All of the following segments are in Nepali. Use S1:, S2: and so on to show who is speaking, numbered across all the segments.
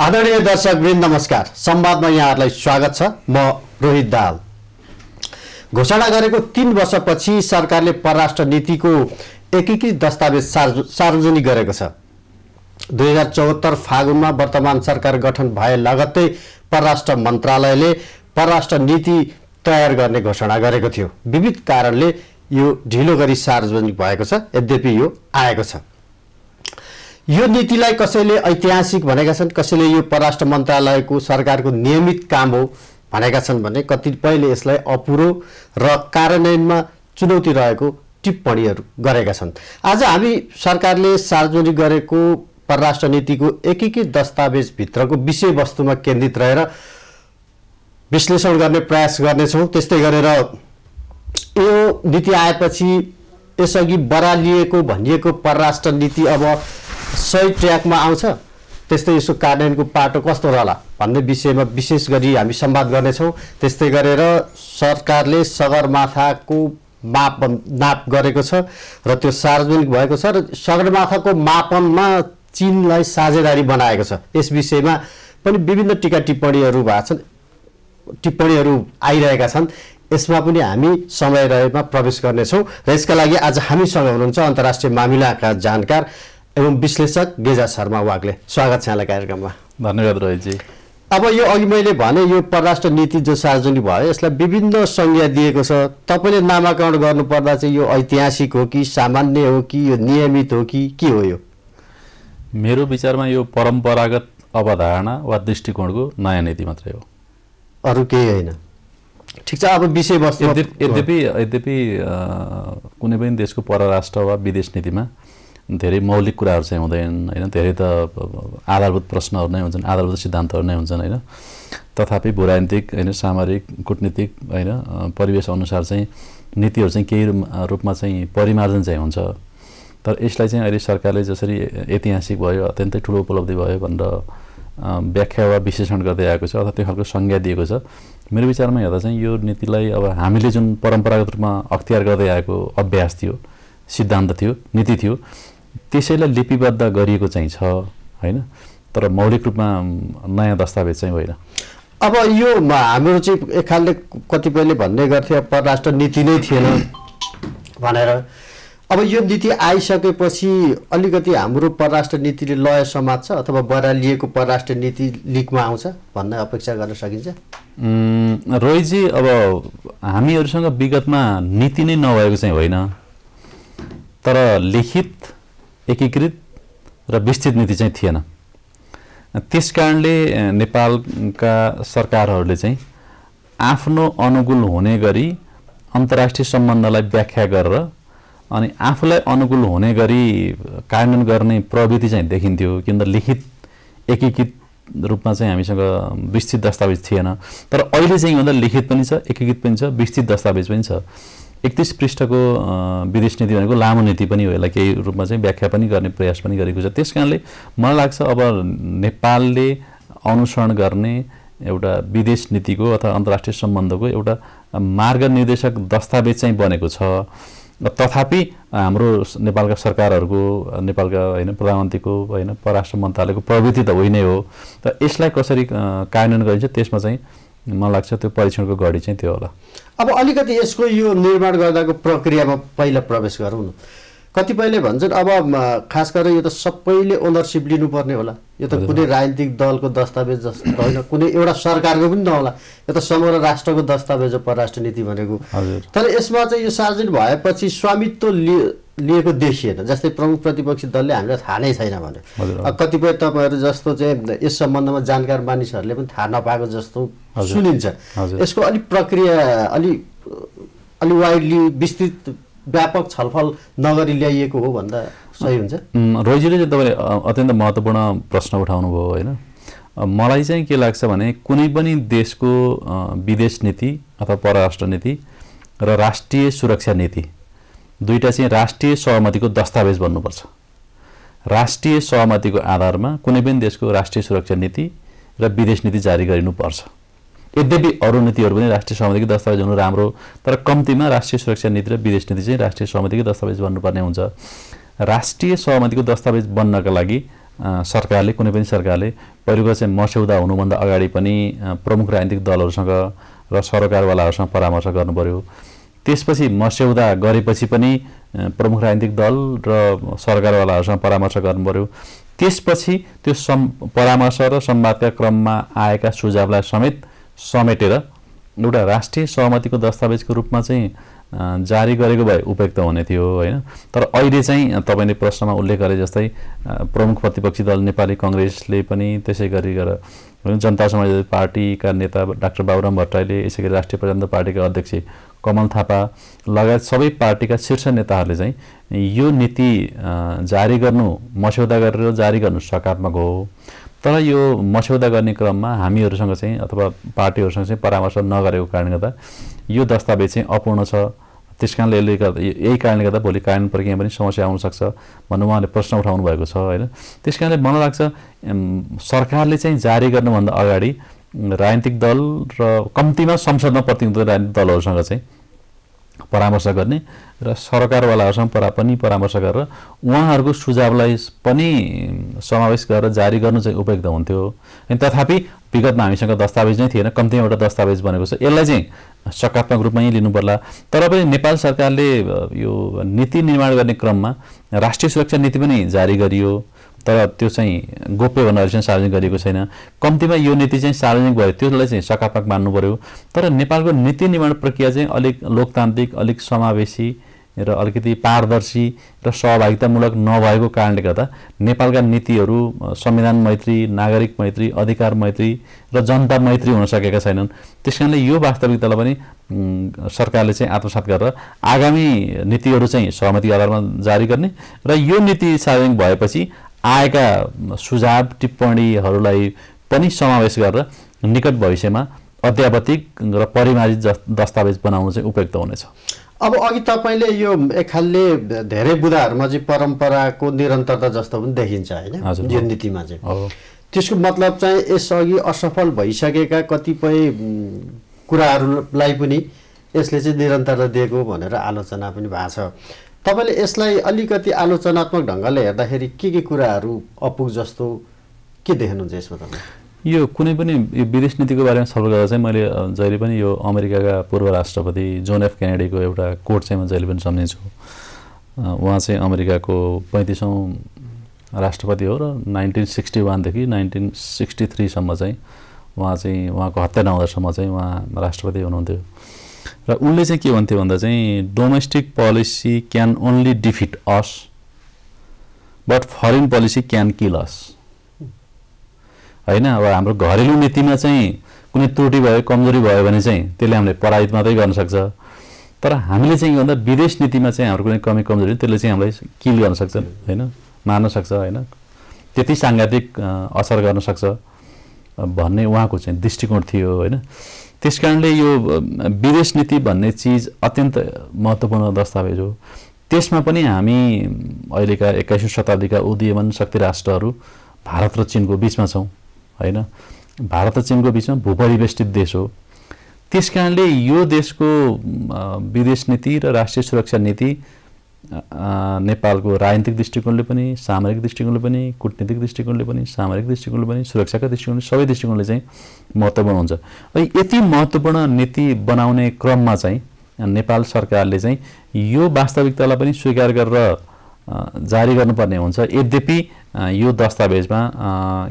S1: आदरणीय दर्शकवृन्द नमस्कार। संवादमा यहाँहरूलाई स्वागत छ। म रोहित दाहाल। घोषणा गरेको 3 वर्षपछि सरकारले परराष्ट्र नीतिको एकीकृत दस्तावेज सार्वजनिक गरेको छ। 2074 फागुनमा वर्तमान सरकार गठन भए लगत्तै परराष्ट्र मन्त्रालयले परराष्ट्र नीति तयार गर्ने घोषणा गरेको थियो। विविध कारणले यो ढिलो गरी सार्वजनिक भएको छ। यद्यपि यो आएको छ। यो नीतिलाई कसैले ऐतिहासिक भनेका छन्, कसैले यो परराष्ट्र मन्त्रालयको सरकारको नियमित काम हो भनेका छन् भने कतिपयले यसलाई अपुरो र कार्यान्वयनमा चुनौती रहेको टिप्पणीहरू गरेका छन्। आज हामी सरकारले सार्वजनिक गरेको परराष्ट्र नीतिको एकीकृत दस्तावेज भित्रको विषयवस्तुमा केन्द्रित रहेर विश्लेषण गर्ने प्रयास गर्नेछौँ। त्यस्तै गरेर यो नीति आएपछि यसअघि बरालिएको भनिएको परराष्ट्र नीति अब सही ट्र्याकमा आउँछ, त्यस्तै यसको कार्यान्वयनको पाटो कस्तो रहला भन्ने विषयमा विशेष गरी हामी संवाद गर्नेछौँ। त्यस्तै गरेर सरकारले सगरमाथाको नाप गरेको छ र त्यो सार्वजनिक भएको छ र सगरमाथाको मापनमा चीनलाई साझेदारी बनाएको छ। यस विषयमा पनि विभिन्न टीका टिप्पणीहरू भएको छन्, टिप्पणीहरू आइरहेका छन्। यसमा पनि हामी समय रहेमा प्रवेश गर्नेछौँ र यसका लागि आज हामीसँग हुनुहुन्छ अन्तर्राष्ट्रिय मामिलाका जानकार एवं विश्लेषक गेजा शर्मा वाग्ले। स्वागत छ यहाँलाई कार्यक्रममा।
S2: धन्यवाद रोहितजी।
S1: अब यो अघि मैले भने यो परराष्ट्र नीति जो सार्वजनिक भयो यसलाई विभिन्न संज्ञा दिएको छ। तपाईँले नामाकरण गर्नुपर्दा चाहिँ यो ऐतिहासिक हो कि सामान्य हो कि यो नियमित हो कि के हो? यो
S2: मेरो विचारमा यो परम्परागत अवधारणा वा दृष्टिकोणको नयाँ नीति मात्रै हो,
S1: अरू केही होइन। ठिक छ। अब विषयवस्तु
S2: यद्यपि कुनै पनि देशको परराष्ट्र वा विदेश नीतिमा धेरै मौलिक कुराहरू चाहिँ हुँदैनन् हैन। धेरै त आधारभूत प्रश्नहरू नै हुन्छन्, आधारभूत सिद्धान्तहरू नै हुन्छन् हैन। तथापि भूराजनीतिक हैन, सामरिक, कूटनीतिक हैन, परिवेश अनुसार चाहिँ नीतिहरू चाहिँ केही रूपमा चाहिँ परिमार्जन चाहिँ हुन्छ। तर यसलाई चाहिँ अहिले सरकारले जसरी ऐतिहासिक भयो, अत्यन्तै ठुलो उपलब्धि भयो भनेर व्याख्या वा विश्लेषण गर्दै आएको छ अथवा त्यो खालको संज्ञा दिएको छ। मेरो विचारमा हेर्दा चाहिँ यो नीतिलाई अब हामीले जुन परम्परागत रूपमा अख्तियार गर्दै आएको अभ्यास थियो, सिद्धान्त थियो, नीति थियो, त्यसैलाई लिपिबद्ध गरिएको चाहिँ छ हैन। तर मौलिक रूपमा नयाँ दस्तावेज चाहिँ होइन।
S1: अब यो हाम्रो चाहिँ एक खालले कतिपयले भन्ने गर्थे परराष्ट्र नीति नै थिएन भनेर। अब यो नीति आइसकेपछि अलिकति हाम्रो परराष्ट्र नीतिले लय समात्छ अथवा बरालिएको परराष्ट्र नीति लिकमा आउँछ भन्ने अपेक्षा गर्न सकिन्छ?
S2: रोहितजी, अब हामीहरूसँग विगतमा नीति नै नभएको चाहिँ होइन, तर लिखित, एकीकृत र विस्तृत नीति चाहिँ थिएन। त्यसकारणले नेपालका सरकारहरूले चाहिँ आफ्नो अनुकूल हुने गरी अन्तर्राष्ट्रिय सम्बन्धलाई व्याख्या गरेर अनि आफूलाई अनुकूल हुने गरी कार्यान्वयन गर्ने प्रवृत्ति चाहिँ देखिन्थ्यो। किनभने लिखित एकीकृत रूपमा चाहिँ हामीसँग विस्तृत दस्तावेज थिएन। तर अहिले चाहिँ भन्दा लिखित पनि छ, एकीकृत पनि छ, विस्तृत दस्तावेज पनि छ। 31 पृष्ठको विदेश नीति भनेको लामो नीति पनि हो। यसलाई केही रूपमा चाहिँ व्याख्या पनि गर्ने प्रयास पनि गरेको छ। त्यसकारणले मलाई लाग्छ अब नेपालले अनुसरण गर्ने एउटा विदेश नीतिको अथवा अन्तर्राष्ट्रिय सम्बन्धको एउटा मार्गनिर्देशक दस्तावेज चाहिँ बनेको छ। तथापि हाम्रो नेपालका सरकारहरूको, नेपालका होइन प्रधानमन्त्रीको होइन परराष्ट्र मन्त्रालयको प्रवृत्ति त होइन हो। त यसलाई कसरी कार्यान्वयन गरिन्छ त्यसमा चाहिँ मलाई लाग्छ त्यो परीक्षणको गढी चाहिँ त्यो होला।
S1: अब अलिकति यसको यो निर्माण गर्दाको प्रक्रियामा पहिला प्रवेश गरौँ न। कतिपयले भन्छन् अब खास गरेर यो त सबैले ओनरसिप लिनुपर्ने होला, यो त कुनै राजनीतिक दलको दस्तावेज जस्तो होइन, कुनै एउटा सरकारको पनि नहोला, यो त समग्र राष्ट्रको दस्तावेज हो परराष्ट्र नीति भनेको। तर यसमा चाहिँ यो सार्वजनिक भएपछि स्वामित्व लिएको देखिएन। जस्तै प्रमुख प्रतिपक्षी दलले हामीलाई थाहा नै छैन भने, कतिपय तपाईँहरू जस्तो चाहिँ यस सम्बन्धमा जानकार मानिसहरूले पनि थाहा नपाएको जस्तो सुनिन्छ। यसको अलिक प्रक्रिया अलि वाइडली विस्तृत व्यापक छलफल नगरी ल्याइएको हो भन्दा सही हुन्छ?
S2: रोहितजीले चाहिँ तपाईँले अत्यन्त महत्त्वपूर्ण प्रश्न उठाउनु भयो होइन। मलाई चाहिँ के लाग्छ भने कुनै पनि देशको विदेश नीति अथवा परराष्ट्र नीति र राष्ट्रिय सुरक्षा नीति दुईटा चाहिँ राष्ट्रिय सहमतिको दस्तावेज बन्नुपर्छ। राष्ट्रिय सहमतिको आधारमा कुनै पनि देशको राष्ट्रिय सुरक्षा नीति र विदेश नीति जारी गरिनुपर्छ। यद्यपि अरू नीतिहरू पनि राष्ट्रिय सहमतिको दस्तावेज हुनु राम्रो, तर कम्तीमा राष्ट्रिय सुरक्षा नीति र विदेश नीति चाहिँ राष्ट्रिय सहमतिको दस्तावेज बन्नुपर्ने हुन्छ। राष्ट्रिय सहमतिको दस्तावेज बन्नका लागि सरकारले कुनै पनि सरकारले पहिलो कुरा चाहिँ मस्यौदा हुनुभन्दा अगाडि पनि प्रमुख राजनीतिक दलहरूसँग र सरकारवालाहरूसँग परामर्श गर्नु पर्यो। त्यसपछि मस्यौदा गरेपछि पनि प्रमुख राजनीतिक दल र सरकारवालाहरूसँग परामर्श गर्नु पर्यो। त्यसपछि त्यो परामर्श र संवादका क्रममा आएका सुझावलाई समेटेर एउटा राष्ट्रिय सहमतिको दस्तावेजको रूपमा चाहिँ जारी गरेको भए उपयुक्त हुने थियो हैन। तर अहिले चाहिँ तपाईले प्रश्नमा उल्लेख गरे जस्तै प्रमुख प्रतिपक्षी दल नेपाली कांग्रेसले पनि त्यसै गरी जनता समाजवादी पार्टीका नेता डाक्टर बाबुराम भट्टराईले, यसैगरी राष्ट्रिय प्रजातन्त्र पार्टीका अध्यक्ष कमल थापा लगायत सबै पार्टीका शीर्ष नेताहरूले चाहिँ यो नीति जारी गर्नु, मस्यौदा गरेर जारी गर्नु सकारात्मक हो। तर यो मस्यौदा गर्ने क्रममा हामीहरूसँग चाहिँ अथवा पार्टीहरूसँग चाहिँ परामर्श नगरेको कारणले गर्दा यो दस्तावेज चाहिँ अपूर्ण छ। त्यसकारणले यही कारणले गर्दा भोलि कानुन प्रक्रिया पनि समस्या आउन सक्छ भन्नु उहाँले प्रश्न उठाउनु भएको छ हैन। त्यसकारणले मलाई लाग्छ सरकारले चाहिँ जारी गर्नुभन्दा अगाडि राजनीतिक दल र कम्तीमा संसदमा प्रतिनिधित्व राजनीतिक दलहरूसँग चाहिँ परामर्श गर्ने र सरकारवालाहरूसँग पनि परामर्श गरेर उहाँहरूको सुझावलाई पनि समावेश गरेर जारी गर्नु चाहिँ उपयुक्त हुन्थ्यो। अनि तथापि विगतमा हामीसँग दस्तावेज नै थिएन, कम्तीमा एउटा दस्तावेज बनेको छ, यसलाई चाहिँ सकारात्मक रूपमै लिनु पर्ला। तर पनि नेपाल सरकारले यो नीति निर्माण गर्ने क्रममा राष्ट्रिय सुरक्षा नीति पनि जारी गरियो, तर त्यो चाहिँ गोप्य भन्नाले चाहिँ सार्वजनिक गरिएको छैन। कम्तीमा यो नीति चाहिँ सार्वजनिक भयो, त्यसलाई चाहिँ सकारात्मक मान्नु पर्यो। तर नेपालको नीति निर्माण प्रक्रिया चाहिँ अलिक लोकतान्त्रिक, अलिक समावेशी र अलिकति पारदर्शी र सहभागितामूलक नभएको कारणले गर्दा नेपालका नीतिहरू संविधान मैत्री, नागरिक मैत्री, अधिकार मैत्री र जनता मैत्री हुन सकेका छैनन्। त्यसकारणले यो वास्तविकतालाई पनि सरकारले चाहिँ आत्मसात गरेर आगामी नीतिहरू चाहिँ सहमतिको आधारमा जारी गर्ने र यो नीति सार्वजनिक भएपछि आएका सुझाव टिप्पणीहरूलाई पनि समावेश गरेर निकट भविष्यमा अध्यावधिक र परिमार्जित दस्तावेज बनाउनु चाहिँ उपयुक्त हुनेछ।
S1: अब अघि तपाईले यो एक खालले धेरै बुदाहरुमा चाहिँ परम्पराको निरन्तरता जस्तो पनि देखिन्छ हैन यो नीतिमा चाहिँ। त्यसको मतलब चाहिँ यसअघि असफल भइसकेका कतिपय कुराहरूलाई पनि यसले चाहिँ निरन्तरता दिएको भनेर आलोचना पनि भएको छ। तपाईले यसलाई अलिकति आलोचनात्मक ढंगले हेर्दाखेरि के कुराहरू अपुग जस्तो के देख्नुहुन्छ यसमा तपाईले?
S2: यो कुनै पनि यो विदेश नीतिको बारेमा छलफल गर्दा चाहिँ मैले जहिले पनि यो अमेरिकाका पूर्व राष्ट्रपति जोन एफ केनेडीको एउटा कोट चाहिँ म जहिले पनि सम्झिन्छु। उहाँ चाहिँ अमेरिकाको 35औं राष्ट्रपति हो र 1961 देखि 1963 सम्म चाहिँ उहाँको हत्या नहुँदासम्म चाहिँ उहाँ राष्ट्रपति हुनुहुन्थ्यो। र उनले चाहिँ के भन्थ्यो भन्दा चाहिँ domestic policy can only defeat us but foreign policy can kill us हैन। अब हाम्रो घरेलु नीतिमा चाहिँ कुनै त्रुटि भयो, कमजोरी भयो भने चाहिँ त्यसले हामीले पराजित मात्रै गर्न सक्छ। तर हामीले चाहिँ के भन्दा विदेश नीतिमा चाहिँ हाम्रो कुनै कमी कमजोरी त्यसले चाहिँ हामीलाई किल गर्न सक्छ हैन, मार्न सक्छ हैन, त्यति सांघातिक असर गर्न सक्छ भन्ने उहाँको चाहिँ दृष्टिकोण थियो हैन। त्यसकारणले यो विदेश नीति भन्ने चीज अत्यन्त महत्त्वपूर्ण दस्तावेज हो। त्यसमा पनि हामी अहिलेका 21औं शताब्दीका उदीयमान शक्ति राष्ट्रहरू भारत र चीनको बीचमा छौं हैन। भारत र चीनको बीचमा भूपरिवेष्टित देश हो। त्यसकारणले यो देशको विदेश नीति र राष्ट्रिय सुरक्षा नीति नेपालको राजनीतिक दृष्टिकोणले पनि, सामरिक दृष्टिकोणले पनि, कूटनीतिक दृष्टिकोणले पनि, सामरिक दृष्टिकोणले पनि, सुरक्षाका दृष्टिकोणले, सबै दृष्टिकोणले चाहिँ महत्त्वपूर्ण हुन्छ। यति महत्त्वपूर्ण नीति बनाउने क्रममा चाहिँ नेपाल सरकारले चाहिँ यो वास्तविकतालाई पनि स्वीकार गरेर जारी गर्नुपर्ने हुन्छ। यद्यपि यो दस्तावेजमा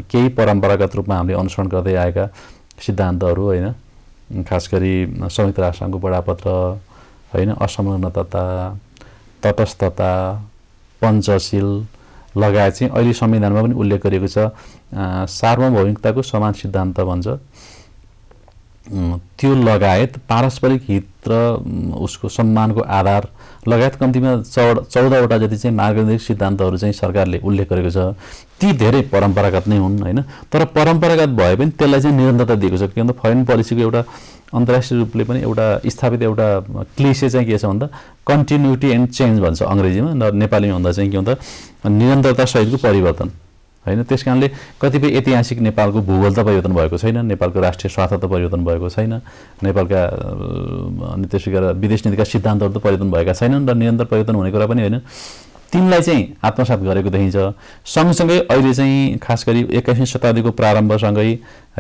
S2: केही परम्परागत रूपमा हामीले अनुसरण गर्दै आएका सिद्धान्तहरू हैन, खास गरी संयुक्त राष्ट्रसङ्घको बडापत्र हैन, असंलग्नता, तटस्थता, पञ्चशील लगायत चाहिँ अहिले संविधानमा पनि उल्लेख गरिएको छ। सार्वभौमिकताको समान सिद्धान्त भन्छ, त्यो लगायत पारस्परिक हित र उसको सम्मानको आधार लगायत कम्तीमा 14वटा जति चाहिँ मार्गदर्शक सिद्धान्तहरू चाहिँ सरकारले उल्लेख गरेको छ। ती धेरै परम्परागत नै हुन् हैन, तर परम्परागत भए पनि त्यसलाई चाहिँ निरन्तरता दिएको छ। किनभने फरेन पोलिसीको एउटा अन्तर्राष्ट्रिय रूपले पनि एउटा स्थापित एउटा क्लिसे चाहिँ के छ भन्दा कन्टिन्युटी एन्ड चेन्ज भन्छ अंग्रेजीमा, र नेपालीमा भन्दा चाहिँ के भन्दा निरन्तरता सहितको परिवर्तन हैन। त्यसकारणले कतिपय ऐतिहासिक नेपालको भूगोल त परिवर्तन भएको छैन, नेपालको राष्ट्रिय स्वार्थ त परिवर्तन भएको छैन, नेपालका अनि त्यसै गरेर विदेश नीतिका सिद्धान्तहरू त परिवर्तन भएका छैनन् र निरन्तर परिवर्तन हुने कुरा पनि होइन। तिनलाई चाहिँ आत्मसात गरेको देखिन्छ। सँगसँगै अहिले चाहिँ खास गरी 21औं शताब्दीको प्रारम्भसँगै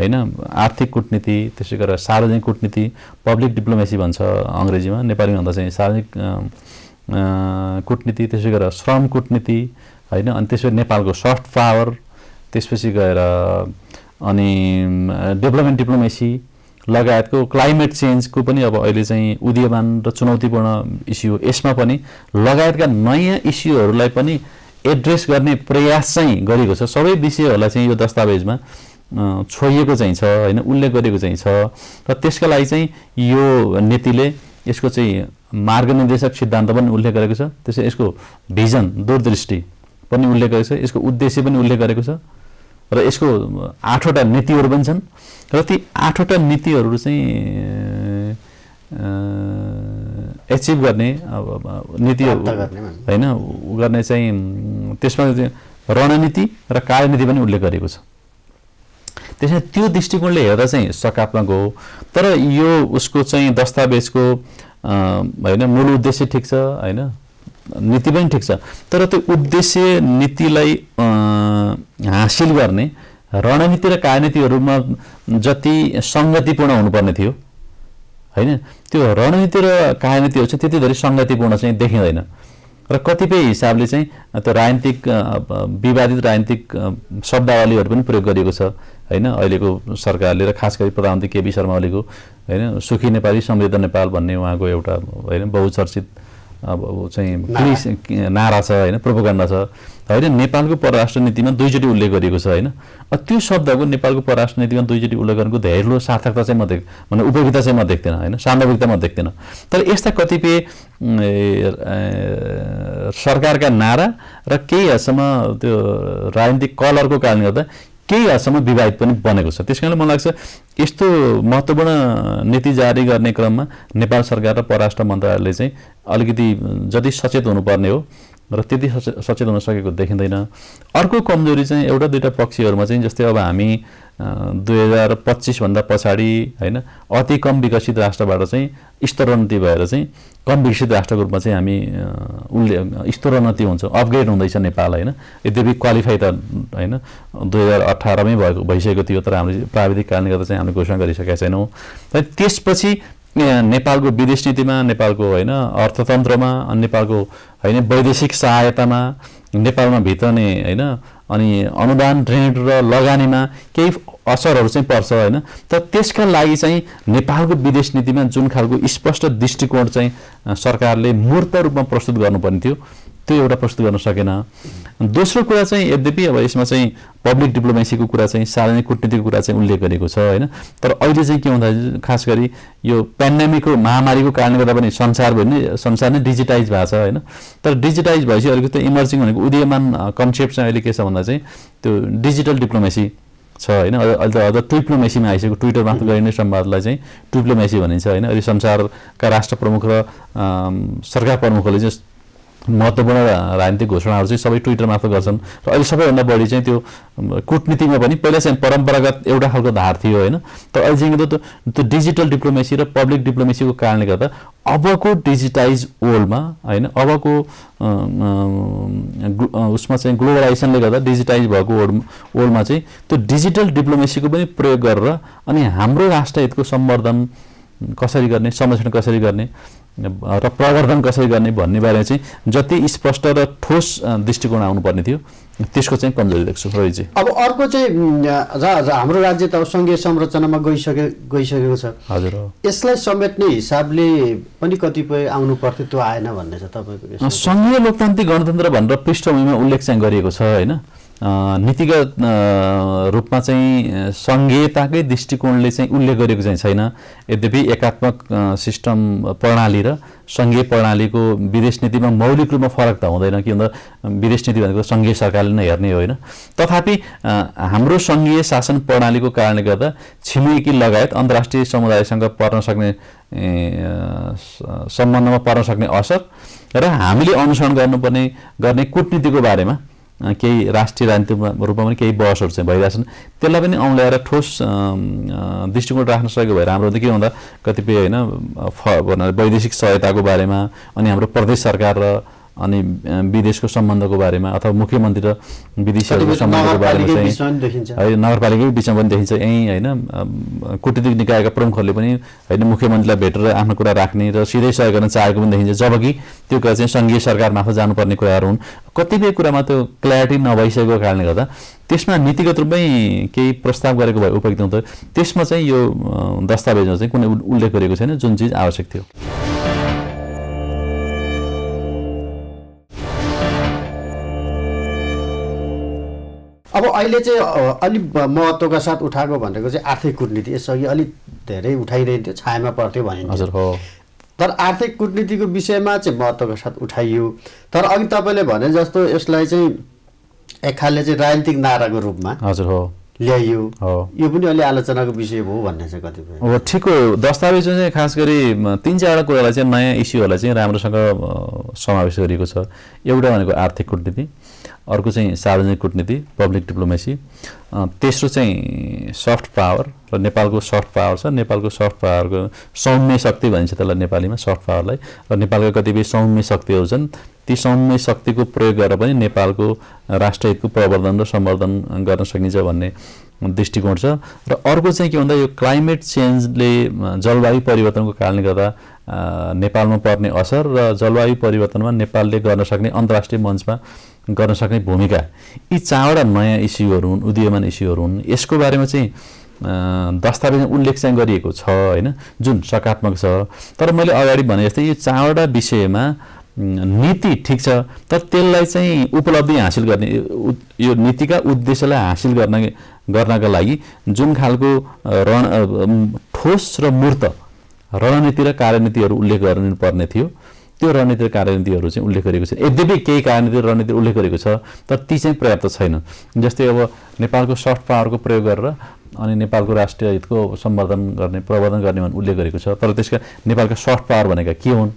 S2: हैन आर्थिक कूटनीति, त्यसै गरेर सार्वजनिक कूटनीति, पब्लिक डिप्लोमेसी भन्छ अङ्ग्रेजीमा, नेपालीमा भन्दा चाहिँ सार्वजनिक कूटनीति, त्यसै गरेर श्रम कूटनीति हैन, अनि त्यसपछि नेपालको सफ्ट पावर, त्यसपछि गएर अनि डेभलपमेन्ट डिप्लोमेसी लगायतको क्लाइमेट चेन्जको पनि अब अहिले चाहिँ उदीयमान र चुनौतीपूर्ण इस्यु, यसमा पनि लगायतका नयाँ इस्युहरूलाई पनि एड्रेस गर्ने प्रयास चाहिँ गरेको छ। सबै विषयहरूलाई चाहिँ यो दस्तावेजमा छोइएको चाहिँ छ हैन, उल्लेख गरेको चाहिँ छ र त्यसका लागि चाहिँ यो नीतिले यसको चाहिँ मार्गनिर्देशक सिद्धान्त पनि उल्लेख गरेको छ। त्यसै यसको भिजन, दूरदृष्टि पनि उल्लेख गरेको छ, यसको उद्देश्य पनि उल्लेख गरेको छ र यसको 8वटा नीतिहरू पनि छन् र ती 8वटा नीतिहरू चाहिँ एचिभ गर्ने नीतिहरू हैन गर्ने चाहिँ त्यसमा रणनीति र कार्यनीति पनि उल्लेख गरेको छ। त्यसैले त्यो दृष्टिकोणले हेर्दा चाहिँ सकारात्मक हो। तर यो उसको चाहिँ दस्तावेजको हैन मूल उद्देश्य ठिक छ हैन, नीति पनि ठिक छ, तर त्यो उद्देश्य नीतिलाई हासिल गर्ने रणनीति र कार्यनीतिहरूमा जति संगतिपूर्ण हुनुपर्ने थियो हैन, त्यो रणनीति र कार्यनीतिहरू चाहिँ त्यति धेरै संगतिपूर्ण चाहिँ देखिँदैन र कतिपय हिसाबले चाहिँ त्यो राजनीतिक विवादित राजनीतिक शब्दावलीहरू पनि प्रयोग गरिएको छ हैन अहिलेको सरकारले, र खास गरी प्रधानमन्त्री केपी शर्मा ओलीको हैन सुखी नेपाली समृद्ध नेपाल भन्ने उहाँको एउटा हैन बहुचर्चित अब चाहिँ नारा छ हैन, प्रोपोगन्डा छ हैन। नेपालको परराष्ट्र नीतिमा दुईचोटि उल्लेख गरिएको छ हैन। त्यो शब्दको नेपालको परराष्ट्र नीतिमा दुईचोटि उल्लेख गर्नुको धेरै सार्थकता चाहिँ म उपयोगिता चाहिँ म देख्दिनँ हैन, सान्दर्भिकता म देख्दिनँ। तर यस्ता कतिपय सरकारका नारा र केही हदसम्म त्यो राजनीतिक कलरको कारणले गर्दा केही हदसम्म विवादित पनि बनेको छ। त्यसकारणले मलाई लाग्छ यस्तो महत्त्वपूर्ण नीति जारी गर्ने क्रममा नेपाल सरकार र परराष्ट्र मन्त्रालयले चाहिँ अलिकति जति सचेत हुनुपर्ने हो र त्यति सचेत हुन सकेको देखिँदैन। अर्को कमजोरी चाहिँ एउटा दुईटा पक्षहरूमा चाहिँ जस्तै अब हामी 2025 भन्दा पछाडि हैन अति कम विकसित राष्ट्रबाट चाहिँ स्तरोन्नति भएर चाहिँ कम विकसित राष्ट्रको रूपमा चाहिँ हामी स्तरोन्नति हुन्छ, अपग्रेड हुँदैछ नेपाल हैन। यद्यपि क्वालिफाई त हैन 2018 मै भइसकेको थियो, तर हामीले प्राविधिक कारणले गर्दा चाहिँ हामीले घोषणा गरिसकेका छैनौँ। तर त्यसपछि नेपालको विदेश नीतिमा, नेपालको हैन अर्थतन्त्रमा, नेपालको हैन वैदेशिक सहायतामा, नेपालमा भित्रने हैन अनि अनुदान ऋण र लगानीमा केही असरहरू चाहिँ पर्छ हैन। तर त्यसका लागि चाहिँ नेपालको विदेश नीतिमा जुन खालको स्पष्ट दृष्टिकोण चाहिँ सरकारले मूर्त रूपमा प्रस्तुत गर्नुपर्ने थियो त्यो एउटा प्रस्तुत गर्न सकेन। दोस्रो कुरा चाहिँ यद्यपि अब यसमा चाहिँ पब्लिक डिप्लोमेसीको कुरा चाहिँ सार्वजनिक कूटनीतिको कुरा चाहिँ उल्लेख गरेको छ हैन। तर अहिले चाहिँ के भन्दा खास गरी यो पेन्डेमिकको महामारीको कारणले गर्दा पनि संसार नै डिजिटाइज भएको छ हैन। तर डिजिटाइज भएपछि अलिकति इमर्जिङ भनेको उदीयमान कन्सेप्ट चाहिँ अहिले के छ भन्दा चाहिँ त्यो डिजिटल डिप्लोमेसी छ हैन। अहिले त अझ ट्विप्लोमेसीमा आइसक्यो, ट्विटर मार्फत गरिने संवादलाई चाहिँ ट्विप्लोमेसी भनिन्छ हैन। अहिले संसारका राष्ट्र प्रमुख र सरकार प्रमुखले चाहिँ महत्त्वपूर्ण राजनीतिक घोषणाहरू चाहिँ सबै ट्विटर मार्फत गर्छन् र अहिले सबैभन्दा बढी चाहिँ त्यो कूटनीतिमा पनि पहिला चाहिँ परम्परागत एउटा खालको धार थियो हैन। तर अहिले चाहिँ त्यो डिजिटल डिप्लोमेसी र पब्लिक डिप्लोमेसीको कारणले गर्दा अबको डिजिटाइज वर्ल्डमा हैन, अबको उसमा चाहिँ ग्लोबलाइजेसनले गर्दा डिजिटाइज भएको वर्ल्डमा चाहिँ त्यो डिजिटल डिप्लोमेसीको पनि प्रयोग गरेर अनि हाम्रो राष्ट्रहितको सम्वर्धन कसरी गर्ने, संरक्षण कसरी गर्ने र प्रवर्धन कसरी गर्ने भन्ने बारेमा चाहिँ जति स्पष्ट र ठोस दृष्टिकोण आउनुपर्ने थियो त्यसको चाहिँ कमजोरी देख्छु रोहितजी।
S1: अब अर्को चाहिँ हाम्रो राज्य त सङ्घीय संरचनामा गइसकेको छ
S2: हजुर,
S1: यसलाई समेट्ने हिसाबले पनि कतिपय आउनु पर्थ्यो, त्यो आएन भन्ने छ तपाईँको।
S2: सङ्घीय लोकतान्त्रिक गणतन्त्र भनेर पृष्ठभूमिमा उल्लेख चाहिँ गरिएको छ हैन। नीतिगत रूपमा चाहिँ सङ्घीयताकै दृष्टिकोणले चाहिँ उल्लेख गरेको चाहिँ छैन। यद्यपि एकात्मक सिस्टम प्रणाली र सङ्घीय प्रणालीको विदेश नीतिमा मौलिक रूपमा फरक त हुँदैन, कि भन्दा विदेश नीति भनेको सङ्घीय सरकारले नै हेर्ने होइन। तथापि हाम्रो सङ्घीय शासन प्रणालीको कारणले गर्दा छिमेकी लगायत अन्तर्राष्ट्रिय समुदायसँग पर्न सक्ने सम्बन्धमा पर्न सक्ने असर र हामीले अनुसरण गर्ने कूटनीतिको बारेमा केही राष्ट्रिय राजनीतिक रूपमा पनि केही बहसहरू चाहिँ भइरहेछन्। त्यसलाई पनि औँल्याएर ठोस दृष्टिकोण राख्न सकेको भएर हाम्रो त के भन्दा कतिपय होइन वैदेशिक सहायताको बारेमा अनि हाम्रो प्रदेश सरकार र अनि विदेशको सम्बन्धको बारेमा अथवा मुख्यमन्त्री र विदेशीहरूको सम्बन्धको बारेमा चाहिँ है नगरपालिकाकै बिचमा पनि देखिन्छ। यहीँ होइन कूटनीतिक निकायका प्रमुखहरूले पनि होइन मुख्यमन्त्रीलाई भेटेर आफ्नो कुरा राख्ने र सिधै सहयोग गर्न चाहेको पनि देखिन्छ, जबकि त्यो कुरा चाहिँ सङ्घीय सरकार मार्फत जानुपर्ने कुराहरू हुन्। कतिपय कुरामा त्यो क्ल्यारिटी नभइसकेको कारणले गर्दा त्यसमा नीतिगत रूपमै केही प्रस्ताव गरेको भए उपयुक्त हुन्थ्यो। त्यसमा चाहिँ यो दस्तावेजमा चाहिँ कुनै उल्लेख गरेको छैन जुन चिज आवश्यक थियो।
S1: अब अहिले चाहिँ अलिक महत्त्वका साथ उठाएको भनेको चाहिँ आर्थिक कूटनीति। यसअघि अलिक धेरै उठाइरहेको थियो, छायामा पर्थ्यो भनिन्छ।
S2: हजुर हो।
S1: तर आर्थिक कूटनीतिको विषयमा चाहिँ महत्त्वका साथ उठाइयो। तर अघि तपाईँले भने जस्तो यसलाई चाहिँ एक खालले चाहिँ राजनीतिक नाराको रूपमा
S2: हजुर हो
S1: ल्याइयो। यो पनि अलि आलोचनाको विषय हो भन्ने चाहिँ कतिपय।
S2: अब ठिक हो, दस्तावेज चाहिँ खास गरी 3-4वटा कुरालाई चाहिँ नयाँ इस्युहरूलाई चाहिँ राम्रोसँग समावेश गरिएको छ। एउटा भनेको आर्थिक कूटनीति, अर्को चाहिँ सार्वजनिक कूटनीति पब्लिक डिप्लोमेसी, तेस्रो चाहिँ सफ्ट पावर र नेपालको सफ्ट पावर छ। नेपालको सफ्ट पावरको सौम्य शक्ति भनिन्छ त्यसलाई नेपालीमा, सफ्ट पावरलाई। र नेपालका कतिपय सौम्य शक्तिहरू छन्, ती सौम्य शक्तिको प्रयोग गरेर पनि नेपालको राष्ट्रहितको प्रवर्धन र सम्वर्धन गर्न सकिन्छ भन्ने दृष्टिकोण छ। र अर्को चाहिँ के भन्दा यो क्लाइमेट चेन्जले जलवायु परिवर्तनको कारणले गर्दा नेपालमा पर्ने असर र जलवायु परिवर्तनमा नेपालले गर्न सक्ने अन्तर्राष्ट्रिय मञ्चमा गर्न सक्ने भूमिका, यी 4वटा नयाँ इस्युहरू हुन्, उदीयमान इस्युहरू हुन्। यसको बारेमा चाहिँ दस्तावेजमा उल्लेख चाहिँ गरिएको छ होइन, जुन सकारात्मक छ। तर मैले अगाडि भने जस्तै यो 4वटा विषयमा नीति ठिक छ, तर त्यसलाई चाहिँ उपलब्धि हासिल गर्ने, यो नीतिका उद्देश्यलाई हासिल गर्नका लागि जुन खालको ठोस र मूर्त रणनीति र कार्यनीतिहरू उल्लेख गर्नुपर्ने थियो, त्यो रणनीति र कार्यनीतिहरू चाहिँ उल्लेख गरेको छ। यद्यपि केही कार्यनीति र रणनीति उल्लेख गरेको छ, तर ती चाहिँ पर्याप्त छैन। जस्तै अब नेपालको सफ्ट पावरको प्रयोग गरेर अनि नेपालको राष्ट्रिय हितको सम्वर्धन गर्ने, प्रवर्धन गर्ने भन्ने उल्लेख गरेको छ। तर त्यसका नेपालका सफ्ट पावर भनेका के हुन्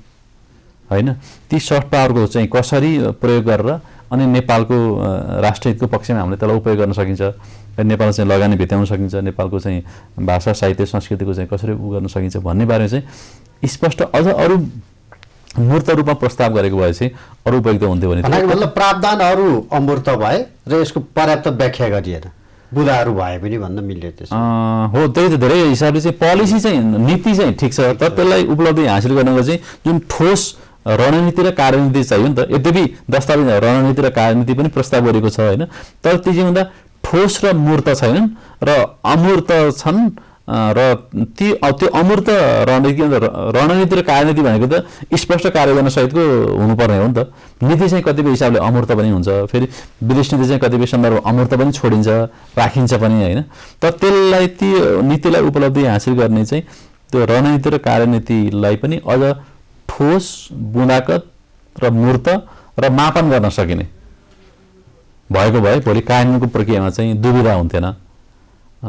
S2: होइन, ती सफ्ट पावरको चाहिँ कसरी प्रयोग गरेर अनि नेपालको राष्ट्रिय हितको पक्षमा हामीले त्यसलाई उपयोग गर्न सकिन्छ, नेपालमा चाहिँ लगानी भित्याउन सकिन्छ, नेपालको चाहिँ भाषा साहित्य संस्कृतिको चाहिँ कसरी गर्न सकिन्छ भन्ने बारेमा चाहिँ स्पष्ट अझ अरू मूर्त रूपमा प्रस्ताव गरेको भए चाहिँ अरू उपयुक्त हुन्थ्यो भने।
S1: मतलब प्रावधानहरू अमूर्त भए र यसको पर्याप्त व्याख्या गरिएन, बुदाहरू भए पनि भन्न मिल्यो त्यसो
S2: हो। त्यही त धेरै हिसाबले चाहिँ पोलिसी चाहिँ नीति चाहिँ ठिक छ, तर त्यसलाई उपलब्धि हासिल गर्नको चाहिँ जुन ठोस रणनीति र कार्यनीति चाहियो नि त। यद्यपि दस्तावेज रणनीति र कार्यनीति पनि प्रस्ताव गरेको छ होइन, तर ती चाहिँ भन्दा ठोस र मूर्त छैनन् र अमूर्त छन्। र त्यो अमूर्त रणनीति र कार्यनीति भनेको त स्पष्ट कार्ययोजना सहितको हुनुपर्ने हो नि त। नीति चाहिँ कतिपय हिसाबले अमूर्त पनि हुन्छ, फेरि विदेश नीति चाहिँ कतिपय सन्दर्भ अमूर्त पनि छोडिन्छ, राखिन्छ पनि होइन। तर त्यसलाई ती नीतिलाई उपलब्धि हासिल गर्ने चाहिँ त्यो रणनीति र कार्यनीतिलाई पनि अझ ठोस, बुँदागत र मूर्त र मापन गर्न सकिने भएको भए भोलि कार्यान्वयनको प्रक्रियामा चाहिँ दुविधा हुन्थेन।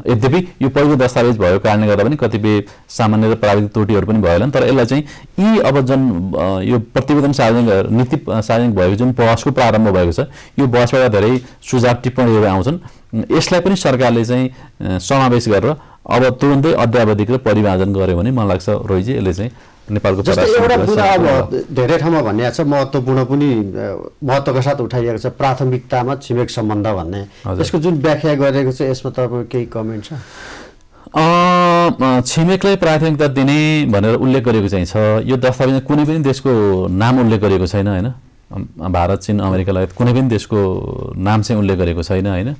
S2: यद्यपि यो पहिलो दस्तावेज भएको कारणले गर्दा पनि कतिपय सामान्य र प्राविधिक त्रुटिहरू पनि भयो होला, तर यसलाई चाहिँ यी अब जुन यो प्रतिवेदन सार्वजनिक नीति सार्वजनिक भएको जुन बहसको प्रारम्भ भएको छ, यो बहसबाट धेरै सुझाव टिप्पणीहरू आउँछन्। यसलाई पनि सरकारले चाहिँ समावेश गरेर अब तुरुन्तै अध्यावधिक र परिमार्जन गर्यो भने मलाई लाग्छ रोहिजी यसले चाहिँ नेपालको
S1: एउटा कुरा अब धेरै ठाउँमा भनिएको छ, महत्त्वपूर्ण पनि महत्त्वका साथ उठाइएको छ, प्राथमिकतामा छिमेक सम्बन्ध भन्ने। यसको जुन व्याख्या गरेको छ यसमा तपाईँको केही कमेन्ट छ?
S2: छिमेकलाई प्राथमिकता दिने भनेर उल्लेख गरेको चाहिँ छ। यो दस्तावेजमा कुनै पनि देशको नाम उल्लेख गरेको छैन होइन, भारत, चीन, अमेरिका लगायत कुनै पनि देशको नाम चाहिँ उल्लेख गरेको छैन होइन।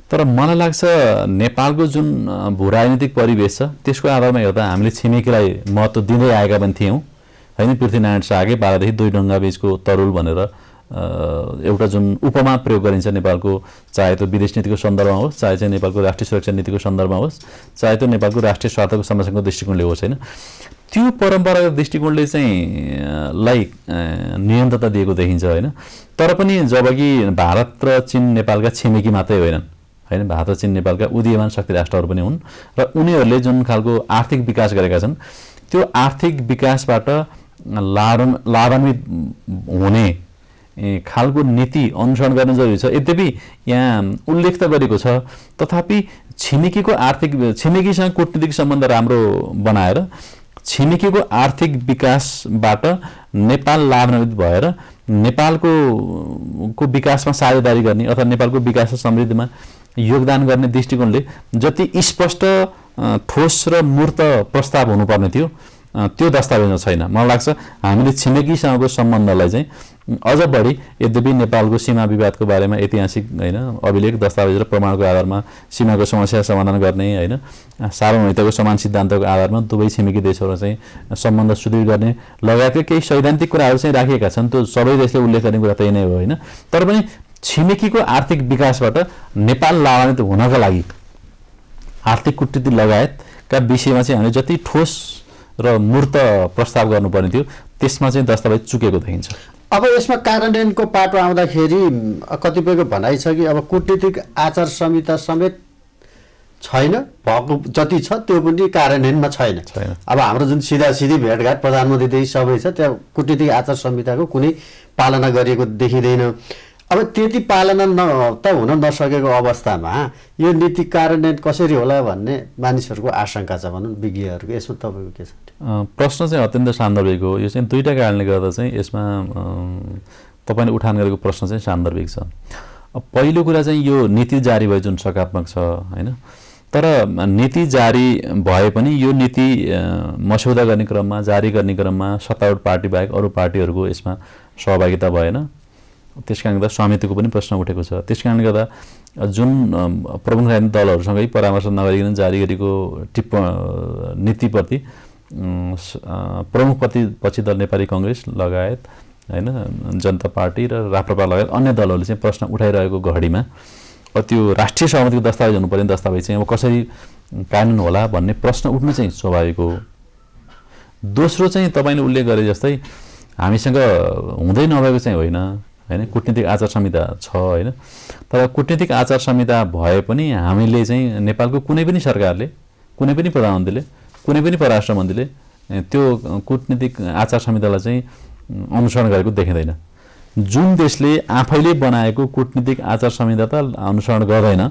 S2: तर मलाई लाग्छ नेपालको जुन भूराजनीतिक परिवेश छ त्यसको आधारमा हेर्दा हामीले छिमेकीलाई महत्त्व दिँदै आएका पनि थियौँ होइन। पृथ्वीनारायण शाहकै 12देखि 2 ढुङ्गा बीचको तरुल भनेर एउटा जुन उपमा प्रयोग गरिन्छ नेपालको, चाहे त्यो विदेश नीतिको सन्दर्भमा होस्, चाहे चाहिँ नेपालको राष्ट्रिय सुरक्षा नीतिको सन्दर्भमा होस्, चाहे त्यो नेपालको राष्ट्रिय स्वार्थको संरक्षणको दृष्टिकोणले होस् होइन, त्यो परम्परागत दृष्टिकोणले चाहिँ लाई निरन्तरता दिएको देखिन्छ होइन। तर पनि जबकि भारत र चीन नेपालका छिमेकी मात्रै होइनन् होइन, भारत र चीन नेपालका उदीयमान शक्ति राष्ट्रहरू पनि हुन् र उनीहरूले जुन खालको आर्थिक विकास गरेका छन् त्यो आर्थिक विकासबाट लाभान्वित हुने खालको नीति अनुसरण गर्न जरुरी छ। यद्यपि यहाँ उल्लेख त गरेको छ, तथापि छिमेकीसँग कूटनीतिक सम्बन्ध राम्रो बनाएर छिमेकीको आर्थिक विकासबाट नेपाल लाभान्वित भएर नेपालको विकासमा साझेदारी गर्ने अथवा नेपालको विकास र समृद्धिमा योगदान गर्ने दृष्टिकोणले जति स्पष्ट ठोस र मूर्त प्रस्ताव हुनुपर्ने थियो त्यो दस्तावेजमा छैन। मलाई लाग्छ हामीले छिमेकीसँगको सम्बन्धलाई चाहिँ अझ बढी, यद्यपि नेपालको सीमा विवादको बारेमा ऐतिहासिक होइन अभिलेख दस्तावेज र प्रमाणको आधारमा सीमाको समस्या समाधान गर्ने होइन सार्वभौमिकताको समान सिद्धान्तको आधारमा दुवै छिमेकी देशहरू चाहिँ सम्बन्ध सुदृढ गर्ने लगायतका केही सैद्धान्तिक कुराहरू चाहिँ राखिएका छन्। त्यो सबै देशले उल्लेख गर्ने कुरा त्यही नै हो होइन। तर पनि छिमेकीको आर्थिक विकासबाट नेपाल लाभान्वित हुनका लागि आर्थिक कूटनीति लगायतका विषयमा चाहिँ हामीले जति ठोस र मूर्त प्रस्ताव गर्नुपर्ने थियो त्यसमा चाहिँ दस्तावेज चुकेको देखिन्छ।
S1: अब यसमा कार्यान्वयनको पाटो आउँदाखेरि कतिपयको भनाइ छ कि अब कूटनीतिक आचार संहिता समेत छैन, भएको जति छ त्यो पनि कार्यान्वयनमा छैन। अब हाम्रो जुन सिधासिधी भेटघाट प्रधानमन्त्रीदेखि सबै छ त्यहाँ कूटनीतिक आचार संहिताको कुनै पालना गरिएको देखिँदैन। अब त्यति पालना त हुन नसकेको अवस्थामा यो नीति कार्यान्वयन कसरी होला भन्ने मानिसहरूको आशंका छ भनौँ विज्ञहरूको। यसमा तपाईँको के छ?
S2: प्रश्न चाहिँ अत्यन्त सान्दर्भिक हो। यो चाहिँ दुईटा कारणले गर्दा चाहिँ यसमा तपाईँले उठान गरेको प्रश्न चाहिँ सान्दर्भिक छ। पहिलो कुरा चाहिँ यो नीति जारी भयो जुन सकारात्मक छ होइन, तर नीति जारी भए पनि यो नीति मस्यौदा गर्ने क्रममा जारी गर्ने क्रममा सत्तारूढ पार्टी बाहेक अरू पार्टीहरूको यसमा सहभागिता भएन। त्यस कारणले गर्दा स्वामित्वको पनि प्रश्न उठेको छ। त्यस कारणले गर्दा जुन प्रमुख राजनीतिक दलहरूसँगै परामर्श नगरिकन जारी गरेको नीतिप्रति प्रमुख प्रतिपक्षी दल नेपाली कांग्रेस लगायत होइन जनता पार्टी र राप्रपा लगायत अन्य दलहरूले चाहिँ प्रश्न उठाइरहेको घडीमा त्यो राष्ट्रिय सहमतिको दस्तावेज हुनुपर्ने दस्तावेज चाहिँ अब कसरी कानुन होला भन्ने प्रश्न उठ्नु चाहिँ स्वाभाविक हो। दोस्रो चाहिँ तपाईँले उल्लेख गरे जस्तै हामीसँग हुँदै नभएको चाहिँ होइन होइन कूटनीतिक आचार संहिता छ होइन, तर कूटनीतिक आचार संहिता भए पनि हामीले चाहिँ नेपालको कुनै पनि सरकारले, कुनै पनि प्रधानमन्त्रीले, कुनै पनि परराष्ट्र मन्त्रीले त्यो कूटनीतिक आचार संहितालाई चाहिँ अनुसरण गरेको देखिँदैन। जुन देशले आफैले बनाएको कूटनीतिक आचार संहिता त अनुसरण गर्दैन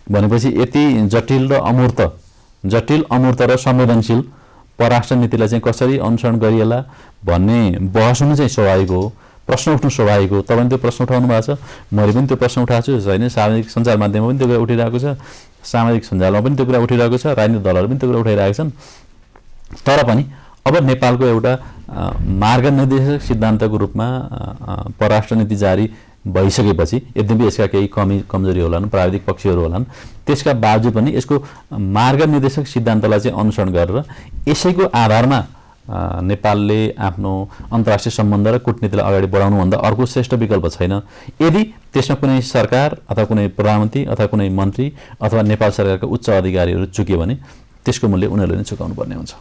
S2: भनेपछि यति जटिल अमूर्त र संवेदनशील परराष्ट्र नीतिलाई चाहिँ कसरी अनुसरण गरिएला भन्ने बहस हुनु चाहिँ स्वाभाविक हो, प्रश्न उठ्नु स्वाभाविक हो। तपाईँले त्यो प्रश्न उठाउनु भएको छ, मैले पनि त्यो प्रश्न उठाएको छु होइन, सामाजिक सञ्चार माध्यममा पनि त्यो कुरा उठिरहेको छ, सामाजिक सञ्जालमा पनि त्यो कुरा उठिरहेको छ, राजनीतिक दलहरू पनि त्यो कुरा उठाइरहेका छन्। तर पनि अब नेपालको एउटा मार्ग निर्देशक सिद्धान्तको रूपमा परराष्ट्र नीति जारी भइसकेपछि यद्यपि यसका केही कमजोरी होलान्, प्राविधिक पक्षहरू होलान्, त्यसका बावजुद पनि यसको मार्ग निर्देशक सिद्धान्तलाई चाहिँ अनुसरण गरेर यसैको आधारमा नेपालले आफ्नो अन्तर्राष्ट्रिय सम्बन्ध र कूटनीतिलाई अगाडि बढाउनुभन्दा अर्को श्रेष्ठ विकल्प छैन। यदि त्यसमा कुनै सरकार अथवा कुनै प्रधानमन्त्री अथवा कुनै मन्त्री अथवा नेपाल सरकारका उच्च अधिकारीहरू चुक्यो भने त्यसको मूल्य उनीहरूले नै चुकाउनु पर्ने हुन्छ।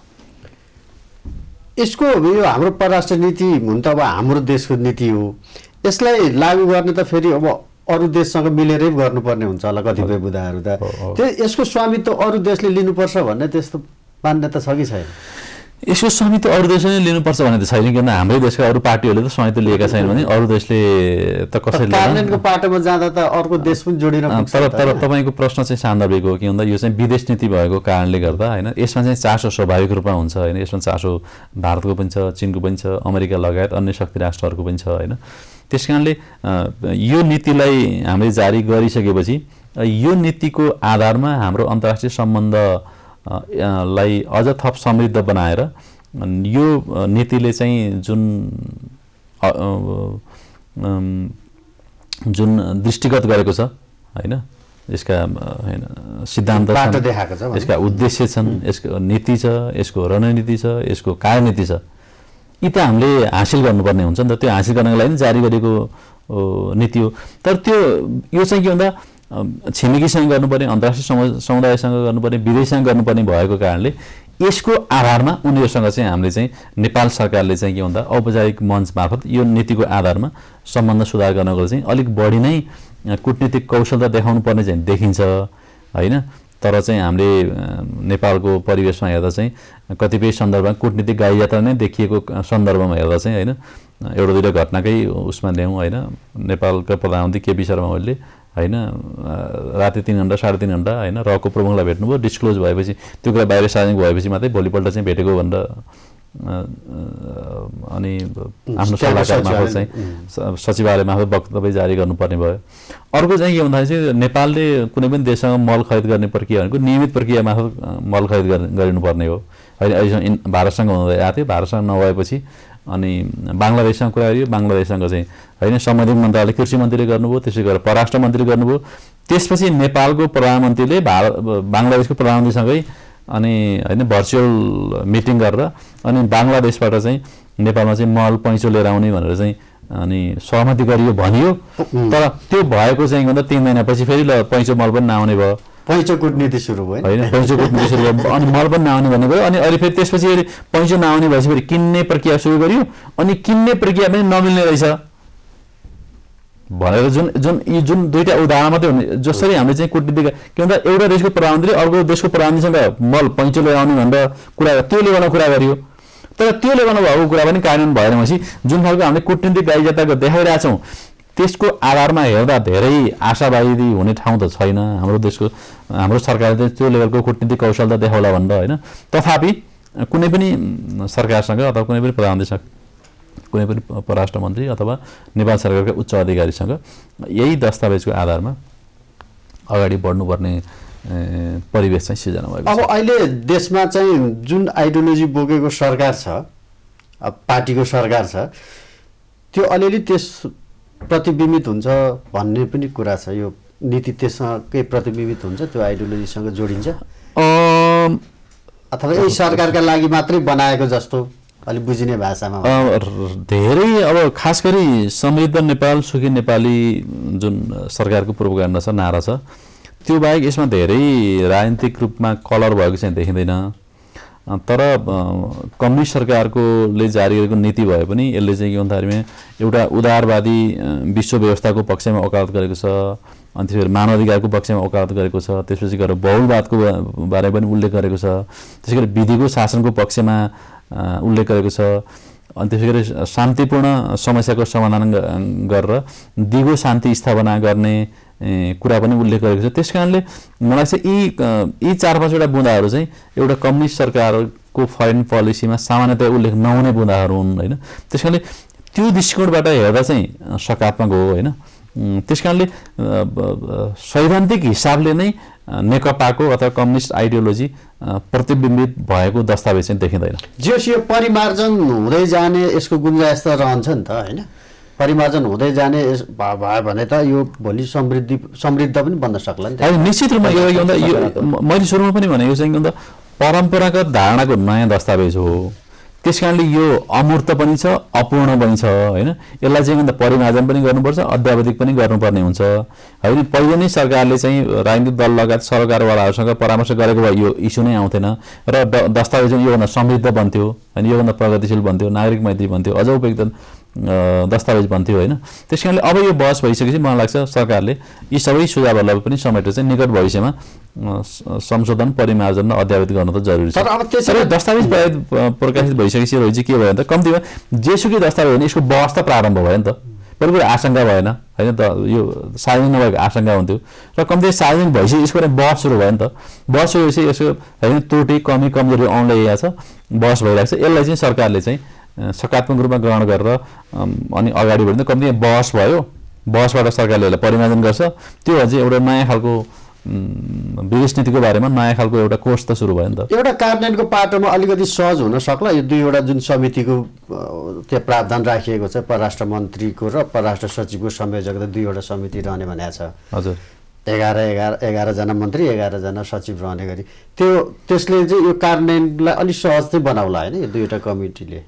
S1: यसको यो हाम्रो परराष्ट्र नीति हुन त अब हाम्रो देशको नीति हो, यसलाई लागू गर्ने त फेरि अब अरू देशसँग मिलेरै गर्नुपर्ने हुन्छ होला कतिपय बुदाहरू त। त्यो यसको स्वामित्व अरू देशले लिनुपर्छ भन्ने त्यस्तो मान्यता छ कि छैन?
S2: यसको स्वामित्व अरू देशले लिनुपर्छ भन्ने त छैन, किन हाम्रै देशका अरू पार्टीहरूले त स्वामित्व लिएका छैन भने अरू देशले त कसैले
S1: कार्यान्वयनको पाटोमा जाँदा त अर्को देश पनि जोडिन पुग्छ।
S2: तर तपाईँको प्रश्न चाहिँ सान्दर्भिक हो कि भन्दा यो चाहिँ विदेश नीति भएको कारणले गर्दा होइन यसमा चाहिँ चासो स्वाभाविक रूपमा हुन्छ होइन, यसमा चासो भारतको पनि छ, चिनको पनि छ, अमेरिका लगायत अन्य शक्ति राष्ट्रहरूको पनि छ होइन। त्यस कारणले यो नीतिलाई हामीले जारी गरिसकेपछि यो नीतिको आधारमा हाम्रो अन्तर्राष्ट्रिय सम्बन्ध लाई अझ थप समृद्ध बनाएर यो नीतिले चाहिँ जुन दृष्टिगत गरेको छ होइन, यसका होइन सिद्धान्त छन्, यसका उद्देश्य छन्, यसको नीति छ, यसको रणनीति छ, यसको कार्यनीति छ, यी त हामीले हासिल गर्नुपर्ने हुन्छ नि त। त्यो हासिल गर्नको लागि जारी गरेको नीति हो। तर त्यो यो चाहिँ के भन्दा छिमेकीसँग गर्नुपर्ने, अन्तर्राष्ट्रिय समुदायसँग गर्नुपर्ने, विदेशसँग गर्नुपर्ने भएको कारणले यसको आधारमा उनीहरूसँग चाहिँ हामीले चाहिँ नेपाल सरकारले चाहिँ के भन्दा औपचारिक मञ्च मार्फत यो नीतिको आधारमा सम्बन्ध सुधार गर्नको चाहिँ अलिक बढी नै कूटनीतिक कौशलता देखाउनु पर्ने चाहिँ देखिन्छ होइन। तर चाहिँ हामीले नेपालको परिवेशमा हेर्दा चाहिँ कतिपय सन्दर्भमा कूटनीतिक गाडी यात्रा नै देखिएको सन्दर्भमा हेर्दा चाहिँ होइन एउटा दुईवटा घटनाकै उसमा ल्याउँ होइन, नेपालका प्रधानमन्त्री केपी शर्मा ओलीले होइन राति 3 घण्टा 3.5 घण्टा होइन रको प्रमुखलाई भेट्नुभयो, डिस्क्लोज भएपछि त्यो कुरा बाहिर सार्वजनिक भएपछि मात्रै भोलिपल्ट चाहिँ भेटेको भनेर अनि आफ्नो सल्लाहकार मार्फत चाहिँ सचिवालय मार्फत वक्तव्य जारी गर्नुपर्ने भयो। अर्को चाहिँ के भन्दाखेरि चाहिँ नेपालले कुनै पनि देशसँग मल खरिद गर्ने प्रक्रिया भनेको नियमित प्रक्रिया मार्फत मल खरिद गरिनुपर्ने हो होइन। अहिलेसम्म भारतसँग हुँदै आएको थियो, भारतसँग नभएपछि अनि बङ्गलादेशसँग कुरा गरियो, बङ्गलादेशसँग चाहिँ होइन सम्बन्धित मन्त्रालय कृषि मन्त्रीले गर्नुभयो, त्यसै गरेर परराष्ट्र मन्त्रीले गर्नुभयो, त्यसपछि नेपालको प्रधानमन्त्रीले बङ्गलादेशको प्रधानमन्त्रीसँगै अनि होइन भर्चुअल मिटिङ गरेर अनि बङ्गलादेशबाट चाहिँ नेपालमा चाहिँ मल पैँचो लिएर आउने भनेर चाहिँ अनि सहमति गरियो भनियो। तर त्यो भएको चाहिँ भन्दा 3 महिनापछि फेरि ल पैँचो मल पनि नआउने भयो,
S1: पैँचो कुटनीति सुरु भयो
S2: होइन, पैँचो कुटनीति सुरु भयो अनि मल पनि नआउने भन्ने भयो। अनि अहिले फेरि त्यसपछि फेरि पैँचो नआउने भएपछि फेरि किन्ने प्रक्रिया सुरु गरियो अनि किन्ने प्रक्रिया पनि नमिल्ने रहेछ भनेर जुन दुईटा उदाहरण मात्रै हुने जसरी हामीले चाहिँ कुटनीति के भन्दा एउटा देशको प्रधानमन्त्री अर्को देशको प्रधानमन्त्रीसँग मल पैँचो लिएर आउने भनेर कुरा त्यो लेभलमा कुरा गरियो। तर त्यो लेभलमा भएको कुरा पनि कानुन भएन भनेपछि जुन खालको हामीले कुटनीतिक बाध्यता देखाइरहेछौँ त्यसको आधारमा हेर्दा धेरै आशावादी हुने ठाउँ त छैन। हाम्रो देशको हाम्रो सरकारले त्यो लेभलको कुटनीतिक कौशलता देखाउला भनेर होइन। तथापि कुनै पनि सरकारसँग अथवा कुनै पनि प्रधानमन्त्रीसँग कुनै पनि परराष्ट्र मन्त्री अथवा नेपाल सरकारका उच्च अधिकारीसँग यही दस्तावेजको आधारमा अगाडि बढ्नुपर्ने परिवेश चाहिँ सिर्जना भएको छ।
S1: अब अहिले देशमा चाहिँ जुन आइडियोलोजी बोकेको सरकार छ, पार्टीको सरकार छ, त्यो अलिअलि त्यस प्रतिबिम्बित हुन्छ भन्ने पनि कुरा छ। यो नीति त्यससँगै प्रतिबिम्बित हुन्छ, त्यो आइडियोलोजीसँग जोडिन्छ अथवा यही सरकारका लागि मात्रै बनाएको जस्तो अलि बुझिने भाषामा
S2: धेरै। अब खास गरी समृद्ध नेपाल सुखी नेपाली जुन सरकारको प्रोपोगन्डा छ, नारा छ, त्यो बाहेक यसमा धेरै राजनीतिक रूपमा कलर भएको चाहिँ देखिँदैन। तर कम्युनिस्ट सरकारकोले जारी गरेको नीति भए पनि यसले चाहिँ के भन्दाखेरि एउटा उदारवादी विश्व व्यवस्थाको पक्षमा वकालत गरेको छ, अनि त्यसपछि मानवाधिकारको पक्षमा वकालत गरेको छ, त्यसपछि गएर बहुलवादको बारे पनि उल्लेख गरेको छ, त्यसै गरी विधिको शासनको पक्षमा उल्लेख गरेको छ, अनि त्यसै गरी शान्तिपूर्ण समस्याको समाधान गरेर दिगो शान्ति स्थापना गर्ने कुरा पनि उल्लेख गरेको छ। त्यस कारणले मलाई चाहिँ यी 4-5वटा बुँदाहरू चाहिँ एउटा कम्युनिस्ट सरकारको फरेन पोलिसीमा सामान्यतया उल्लेख नहुने बुँदाहरू हुन् होइन। त्यस कारणले त्यो दृष्टिकोणबाट हेर्दा चाहिँ सकारात्मक हो होइन। त्यस कारणले सैद्धान्तिक हिसाबले नै नेकपाको अथवा कम्युनिस्ट आइडियोलोजी प्रतिबिम्बित भएको दस्तावेज चाहिँ देखिँदैन।
S1: यो परिमार्जन हुँदै जाने यसको गुन्जाइस त रहन्छ नि त होइन। परिमार्जन हुँदै जाने भयो भने त यो भोलि समृद्ध पनि बन्न सक्ला नि त।
S2: निश्चित रूपमा यो मैले सुरुमा पनि भनेको चाहिँ परम्परागत धारणाको नयाँ दस्तावेज हो। त्यस कारणले यो अमूर्त पनि छ, अपूर्ण पनि छ होइन। यसलाई चाहिँ परिमार्जन पनि गर्नुपर्छ, अध्यावधिक पनि गर्नुपर्ने हुन्छ होइन। पहिले नै सरकारले चाहिँ राजनीतिक दल लगायत सरकारवालाहरूसँग परामर्श गरेको भए यो इस्यु नै आउँथेन र दस्तावेज योभन्दा समृद्ध बन्थ्यो होइन, योभन्दा प्रगतिशील बन्थ्यो, नागरिक मैत्री बन्थ्यो, अझ उपयुक्त दस्तावेज बन्थ्यो होइन। त्यस कारणले अब यो बहस भइसकेपछि मलाई लाग्छ सरकारले यी सबै सुझावहरूलाई पनि समेटेर चाहिँ निकट भविष्यमा संशोधन परिमार्जन र अध्यावधिक गर्न त जरुरी छ।
S1: तर अब त्यसरी
S2: दस्तावेज प्रकाशित भइसकेपछि रोइ चाहिँ के भयो भने त कम्तीमा जेसुकै दस्तावेज भने यसको बहस त प्रारम्भ भयो नि त। पहिलो कुरा आशंका भएन होइन त, यो सार्वजनिक नभएको आशंका हुन्थ्यो र कम्ती सार्वजनिक भइसक्यो यसको बहस सुरु भयो नि त। बहस सुरु भएपछि यसको होइन त्रुटि कमी कमजोरी आउन लागेको छ, बहस भइरहेको छ। यसलाई चाहिँ सरकारले चाहिँ सकारात्मक रूपमा ग्रहण गरेर अनि अगाडि बढ्दै कम्ती बहस भयो, बहसबाट सरकारले यसलाई परिमार्जन गर्छ। त्यो चाहिँ एउटा नयाँ खालको विदेश नीतिको बारेमा नयाँ खालको एउटा कोर्स त सुरु भयो नि त।
S1: एउटा कार्यान्वयनको पाटोमा अलिकति सहज हुन सक्ला यो दुईवटा जुन समितिको त्यो प्रावधान राखिएको छ, परराष्ट्र मन्त्रीको र परराष्ट्र सचिवको संयोजकता दुईवटा समिति रहने भनेको छ।
S2: हजुर
S1: 11 जना मन्त्री 11 जना सचिव रहने गरी त्यसले चाहिँ यो कार्यान्वयनलाई अलिक सहज चाहिँ बनाउला होइन यो दुईवटा कमिटीले।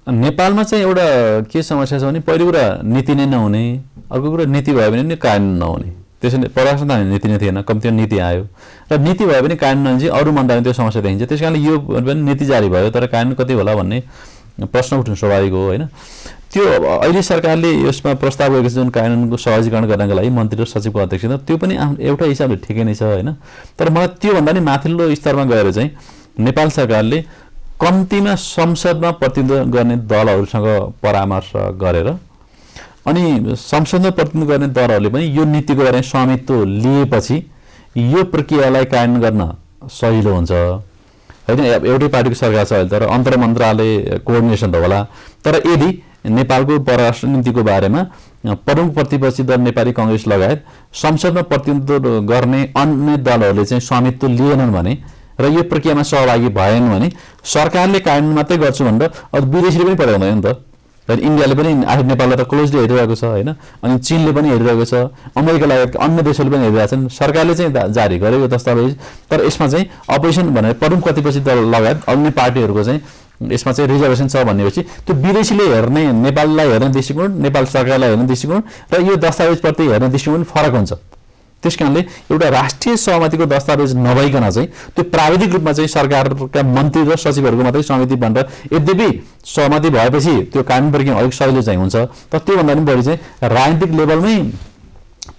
S2: नेपालमा चाहिँ एउटा के समस्या छ भने पहिलो कुरा नीति नै नहुने, अर्को कुरा नीति भयो भने नि कानुन नहुने। त्यसैले परराष्ट्र नीति नै थिएन, कम्ती नीति आयो र नीति भयो भने कानुन नहुने चाहिँ अरू मन्त्रालयमा त्यो समस्या देखिन्छ। त्यस कारणले यो पनि नीति जारी भयो तर कानुन कति होला भन्ने प्रश्न उठ्नु स्वाभाविक हो होइन। त्यो अहिले सरकारले यसमा प्रस्ताव गरेको छ जुन कानुनको सहजीकरण गर्नको लागि मन्त्री र सचिवको अध्यक्षता, त्यो पनि एउटा हिसाबले ठिकै नै छ होइन। तर मलाई त्योभन्दा नि माथिल्लो स्तरमा गएर चाहिँ नेपाल सरकारले कम्तीमा संसदमा प्रतिनिधित्व गर्ने दलहरूसँग परामर्श गरेर अनि संसदमा प्रतिनिधित्व गर्ने दलहरूले पनि यो नीतिको बारेमा स्वामित्व लिएपछि यो प्रक्रियालाई कायम गर्न सजिलो हुन्छ होइन एउटै पार्टीको सरकार छ अहिले तर अन्तर मन्त्रालय कोअर्डिनेसन त होला तर यदि नेपालको परराष्ट्र नीतिको बारेमा प्रमुख प्रतिपक्षी दल नेपाली कांग्रेस लगायत संसदमा प्रतिनिधित्व गर्ने अन्य दलहरूले चाहिँ स्वामित्व लिएनन् भने र यो प्रक्रियामा सहभागी भएन भने सरकारले कानुन मात्रै गर्छु भनेर विदेशीले पनि पठाउँदैन नि त र इन्डियाले पनि आफू नेपाललाई त क्लोजली हेरिरहेको छ होइन अनि चीनले पनि हेरिरहेको छ अमेरिका लगायत अन्य देशहरूले पनि हेरिरहेका छन् सरकारले चाहिँ जारी गरेको दस्तावेज तर यसमा चाहिँ अपोजिसन भनेर प्रमुख प्रतिपक्षी दल लगायत अन्य पार्टीहरूको चाहिँ यसमा चाहिँ रिजर्भेसन छ भनेपछि त्यो विदेशीले हेर्ने नेपाललाई हेर्ने दृष्टिकोण नेपाल सरकारलाई हेर्ने दृष्टिकोण र यो दस्तावेजप्रति हेर्ने दृष्टिकोण फरक हुन्छ त्यसकारणले एउटा राष्ट्रिय सहमतिको दस्तावेज नभइकन चाहिँ त्यो प्राविधिक रूपमा चाहिँ सरकारका मन्त्री र सचिवहरूको मात्रै समिति भनेर यद्यपि सहमति भएपछि त्यो कानुन प्रक्रिया अलिक सजिलो चाहिँ हुन्छ तर त्योभन्दा पनि बढी चाहिँ राजनीतिक लेभलमै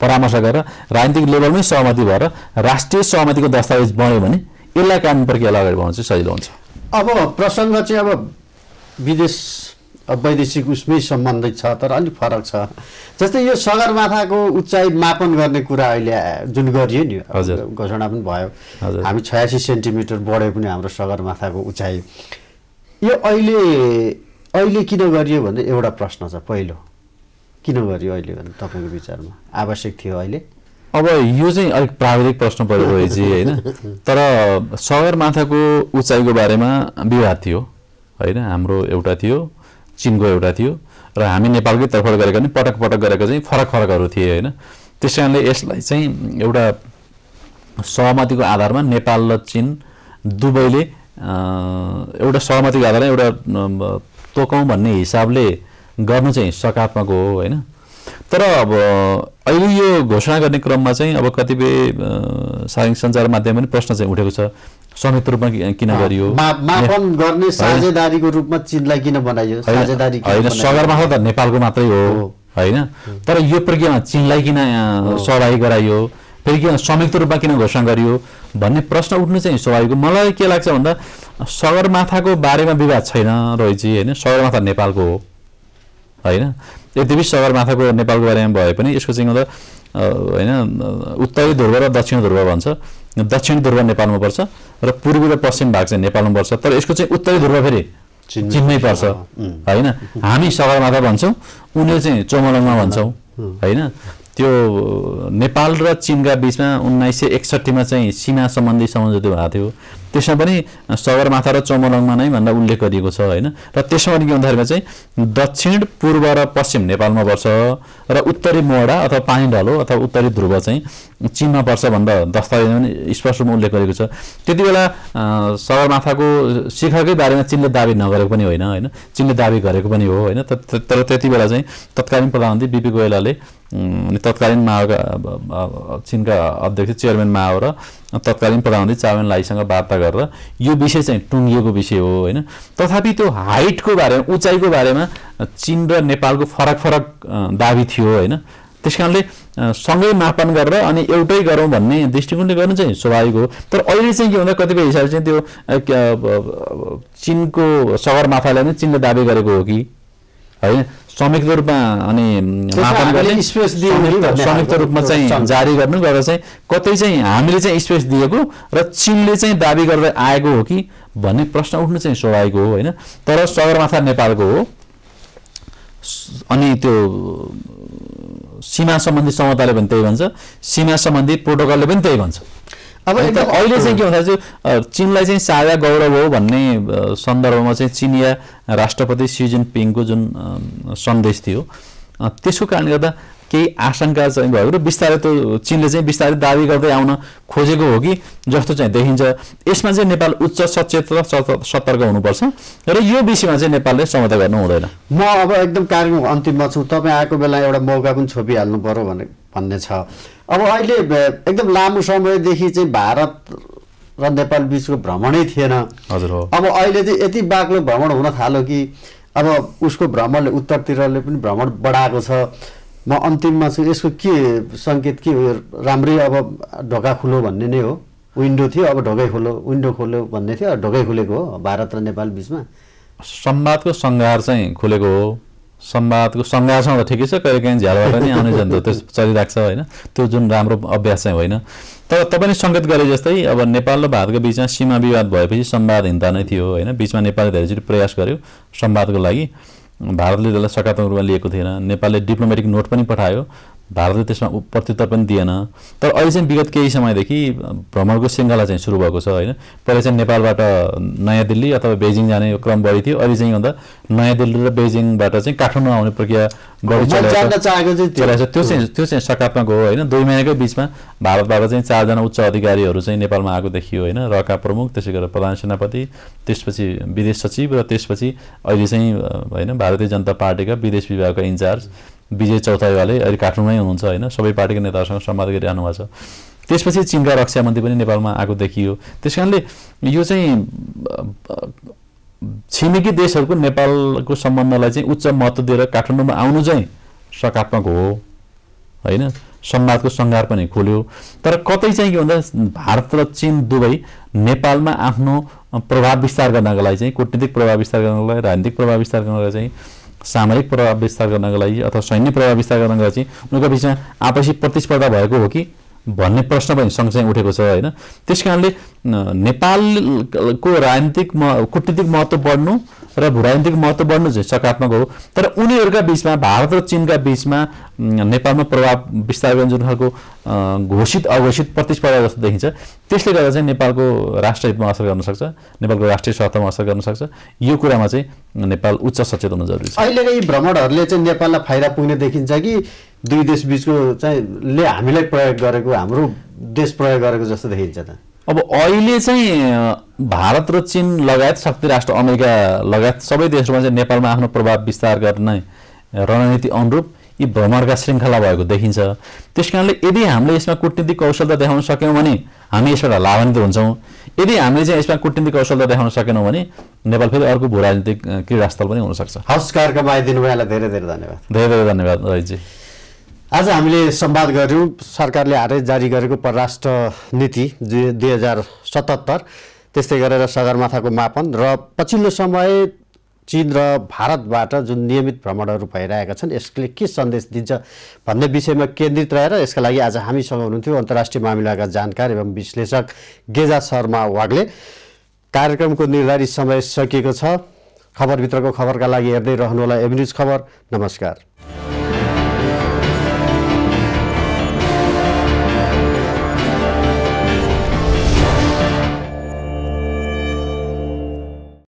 S2: परामर्श गरेर राजनीतिक लेभलमै सहमति भएर राष्ट्रिय सहमतिको दस्तावेज बन्यो भने यसलाई कानुन प्रक्रियालाई अगाडि बढाउन चाहिँ सजिलो हुन्छ
S1: अब प्रसङ्ग चाहिँ अब विदेश वैदेशिक उसमै सम्बन्धित छ तर अलिक फरक छ जस्तै यो सगरमाथाको उचाइ मापन गर्ने कुरा अहिले जुन गरियो नि घोषणा पनि भयो हामी 86 सेन्टिमिटर बढ्यो पनि हाम्रो सगरमाथाको उचाइ यो अहिले किन गरियो भन्ने एउटा प्रश्न छ पहिलो किन गरियो अहिले भने तपाईको विचारमा आवश्यक थियो अहिले
S2: अब यो चाहिँ अलिक प्राविधिक प्रश्न परेको रहेछ हैन तर सगरमाथाको उचाइको बारेमा विवाद थियो हैन हाम्रो एउटा थियो चीनको एउटा थियो र हामी नेपालकै तर्फबाट गरेका नि पटक पटक गरेको चाहिँ फरक फरकहरू थिए हैन त्यसैले यसलाई चाहिँ एउटा सहमतिको आधारमा नेपाल र चीन दुवैले एउटा सहमतिको आधारमा एउटा तोकौं भन्ने हिसाबले गर्नु चाहिँ सकारात्मक हो हैन तर अब अहिले यो घोषणा गर्ने क्रममा चाहिँ अब कतिपय सार्वजनिक सञ्चार माध्यममा पनि प्रश्न चाहिँ उठेको छ संयुक्त रूपमा किन गरियो
S1: मापन गर्ने साझेदारीको रूपमा चीनलाई किन बनाइयो साझेदारी
S2: हैन सगरमाथा त नेपालको मात्रै हो हैन तर यो प्रक्रियामा चीनलाई किन सहभागी गराइयो फेरि किन संयुक्त रूपमा किन घोषणा गरियो भन्ने प्रश्न उठ्नु चाहिँ स्वाभाविक मलाई के लाग्छ भन्दा सगरमाथाको बारेमा विवाद छैन रोहितजी हैन सगरमाथा नेपालको हो हैन यद्यपि सगरमाथाको नेपालको बारेमा भए पनि यसको चाहिँ हैन उत्तरी ध्रुव र दक्षिण ध्रुव भन्छ दक्षिण ध्रुव नेपालमा पर्छ र पूर्वी र पश्चिम भाग चाहिँ नेपालमा पर्छ तर यसको चाहिँ उत्तरी ध्रुव फेरि चीनमै पर्छ हैन हामी सगरमाथा भन्छौं उनीहरु चाहिँ चोमोलङमा भन्छौं हैन त्यो नेपाल र चीनका बीचमा 1961 मा चाहिँ सीमा सम्बन्धी सम्झौता भएको थियो त्यसमा पनि सगरमाथा र चोमोलङमा नै भन्दा उल्लेख गरिएको छ हैन र त्यसमा पनि के भन्दाखेरि चाहिँ दक्षिण पूर्व र पश्चिम नेपालमा पर्छ र उत्तरी मोडा अथवा पानी ढलो अथवा उत्तरी ध्रुव चाहिँ चीनमा पर्छ भनेर दस्तावेजमा पनि स्पष्ट रूपमा उल्लेख गरेको छ त्यतिबेला सगरमाथाको शिखरकै बारेमा चीनले दाबी नगरेको पनि होइन हैन चीनले दाबी गरेको पनि हो हैन तर त्यतिबेला चाहिँ तत्कालीन प्रधानमन्त्री बीपी गोयलाले अनि तत्कालीन माओका चीनका अध्यक्ष चेयरम्यान माओ र तत्कालीन प्रधानमन्त्री चाउएन लाईसँग वार्ता गरेर यो विषय चाहिँ टुङ्गिएको विषय हो हैन तथापि त्यो हाइटको बारेमा उचाइको बारेमा चीन र नेपालको फरक फरक दाबी थियो हैन त्यसकारणले सँगै मापन गरेर अनि एउटै गरौँ भन्ने दृष्टिकोणले गर्नु चाहिँ स्वाभाविक हो तर अहिले चाहिँ के भन्दा कतिपय हिसाबले चाहिँ त्यो चीनको सगरमाथालाई नै चीनले दाबी गरेको हो कि हैन संयुक्त रूपमा अनि मापन गर्ने
S1: स्पेस दिएको
S2: संयुक्त रूपमा चाहिँ जारी गर्नु गरेर चाहिँ कतै चाहिँ हामीले चाहिँ स्पेस दिएको र चीनले चाहिँ दाबी गर्दै आएको हो कि भन्ने प्रश्न उठ्नु चाहिँ स्वाभाविक हो हैन तर सगरमाथा नेपालको हो अनि त्यो सीमा सम्बन्धी समझौताले पनि त्यही भन्छ सीमा सम्बन्धी प्रोटोकलले पनि त्यही भन्छ अब अहिले चाहिँ के भन्दा चाहिँ चीनलाई चाहिँ साझा गौरव हो भन्ने सन्दर्भमा चाहिँ चीनिया राष्ट्रपति सी जिनपिङको जुन सन्देश थियो त्यसको कारणले गर्दा केही आशंका चाहिँ भएको र बिस्तारै त्यो चीनले चाहिँ बिस्तारै दाबी गर्दै आउन खोजेको हो कि जस्तो चाहिँ देखिन्छ यसमा चाहिँ नेपाल उच्च सचेत र सतर्क हुनुपर्छ र यो विषयमा चाहिँ नेपालले समझौता गर्नु हुँदैन
S1: म अब एकदम कार्यक्रम अन्तिममा छु तपाई आएको बेला एउटा मौका पनि छोपिहाल्नु पर्यो भन्ने छ अब अहिले एकदम लामो समयदेखि चाहिँ भारत र नेपाल बीचको भ्रमणै थिएन
S2: हजुर हो
S1: अब अहिले चाहिँ यति बाक्लो भ्रमण हुन थाल्यो कि अब उसको भ्रमणले उत्तरतिरले पनि भ्रमण बढाएको छ म अन्तिममा छु यसको के संकेत के हो राम्रै अब ढोका खुलो भन्ने नै हो विन्डो थियो अब ढोकै खोलो विन्डो खोल्यो भन्ने थियो ढोकै खुलेको हो भारत र नेपाल बीचमा
S2: संवादको संघार चाहिँ खुलेको हो संवादको सङ्घारसँग त ठिकै छ, कहिलेकाहीँ झ्यालबाट नि आउने जन्त त्यो चलिरहेको छ होइन, त्यो जुन राम्रो अभ्यास चाहिँ होइन। तर तपाईँले सङ्केत गरे जस्तै अब नेपाल र भारतको बिचमा सीमा विवाद भएपछि संवादहीनता नै थियो होइन। बिचमा नेपालले धेरैचोटि प्रयास गर्यो संवादको लागि, भारतले त्यसलाई सकारात्मक रूपमा लिएको थिएन। नेपालले डिप्लोमेटिक नोट पनि पठायो, भारतले त्यसमा प्रत्युत्तर पनि दिएन। तर अहिले चाहिँ विगत केही समयदेखि भ्रमणको श्रृङ्खला चाहिँ सुरु भएको छ होइन। पहिला चाहिँ नेपालबाट नयाँ दिल्ली अथवा बेजिङ जाने क्रम बढी थियो, अहिले चाहिँ भन्दा नयाँ दिल्ली र बेजिङबाट चाहिँ काठमाडौँ आउने प्रक्रिया बढी चलिरहेको छ। त्यो चाहिँ सकारात्मक हो होइन। 2 महिनाकै बिचमा भारतबाट चाहिँ 4 जना उच्च अधिकारीहरू चाहिँ नेपालमा आएको देखियो होइन। रका प्रमुख, त्यसै गरेर प्रधान सेनापति, त्यसपछि विदेश सचिव र त्यसपछि अहिले चाहिँ होइन भारतीय जनता पार्टीका विदेश विभागका इन्चार्ज विजय चौतारीवाले अहिले काठमाडौँमै हुनुहुन्छ होइन। सबै पार्टीका नेताहरूसँग संवाद गरिरहनु भएको छ। त्यसपछि चीनका रक्षा मन्त्री पनि नेपालमा आएको देखियो। त्यस कारणले यो चाहिँ छिमेकी देशहरूको नेपालको सम्बन्धलाई चाहिँ उच्च महत्त्व दिएर काठमाडौँमा आउनु चाहिँ सकारात्मक हो होइन। संवादको सङ्घार पनि खोल्यो। तर कतै चाहिँ के भन्दा भारत र चीन दुवै नेपालमा आफ्नो प्रभाव विस्तार गर्नको लागि चाहिँ, कूटनीतिक प्रभाव विस्तार गर्नको लागि, राजनीतिक प्रभाव विस्तार गर्नको लागि चाहिँ, सामरिक प्रभाव विस्तार गर्नको लागि अथवा सैन्य प्रभाव विस्तार गर्नको लागि चाहिँ उनीहरूको बिचमा आपसी प्रतिस्पर्धा भएको हो कि भन्ने प्रश्न पनि सँगसँगै उठेको छ होइन। त्यस कारणले नेपालको राजनीतिक कूटनीतिक महत्त्व बढ्नु र भूराजनीतिक महत्त्व बढ्नु चाहिँ सकारात्मक हो। तर उनीहरूका बिचमा, भारत र चीनका बिचमा नेपालमा प्रभाव विस्तार गर्ने जुन खालको घोषित अघोषित प्रतिस्पर्धा जस्तो देखिन्छ, त्यसले गर्दा चाहिँ नेपालको राष्ट्रहितमा असर गर्न सक्छ, नेपालको राष्ट्रिय स्वार्थमा असर गर्न सक्छ। यो कुरामा चाहिँ नेपाल उच्च सचेत हुनु जरुरी छ।
S1: अहिलेका यी भ्रमणहरूले चाहिँ नेपाललाई फाइदा पुग्ने देखिन्छ कि दुई देश बिचको चाहिँ ले हामीलाई प्रयोग गरेको, हाम्रो देश प्रयोग गरेको जस्तो देखिन्छ त?
S2: अब अहिले चाहिँ भारत र चीन लगायत शक्ति राष्ट्र अमेरिका लगायत सबै देशहरूमा चाहिँ नेपालमा आफ्नो प्रभाव विस्तार गर्ने रणनीति अनुरूप यी भ्रमणका श्रृङ्खला भएको देखिन्छ। त्यस कारणले यदि हामीले यसमा कूटनीतिक कौशलता देखाउन सक्यौँ भने हामी यसबाट लाभान्वित हुन्छौँ। यदि हामीले चाहिँ यसमा कूटनीतिक कौशलता देखाउन सकेनौँ भने नेपाल फेरि अर्को भूराजनीतिक क्रीडास्थल पनि हुनसक्छ।
S1: हवस्, कार्यक्रम आइदिनु भएलाई धेरै धेरै धन्यवाद।
S2: धेरै धेरै धन्यवाद रहितजी।
S1: आज हामीले संवाद गर्यौँ सरकारले हालै जारी गरेको परराष्ट्र नीति 2077, त्यस्तै गरेर सगरमाथाको मापन र पछिल्लो समय चीन र भारतबाट जुन नियमित भ्रमणहरू भइरहेका छन् यसले के सन्देश दिन्छ भन्ने विषयमा केन्द्रित रहेर यसका लागि आज हामीसँग हुनुहुन्थ्यो अन्तर्राष्ट्रिय मामिलाका जानकार एवं विश्लेषक गेजा शर्मा वाग्ले। कार्यक्रमको निर्धारित समय सकिएको छ। खबरभित्रको खबरका लागि हेर्दै रहनुहोला एभन्यूज खबर। नमस्कार।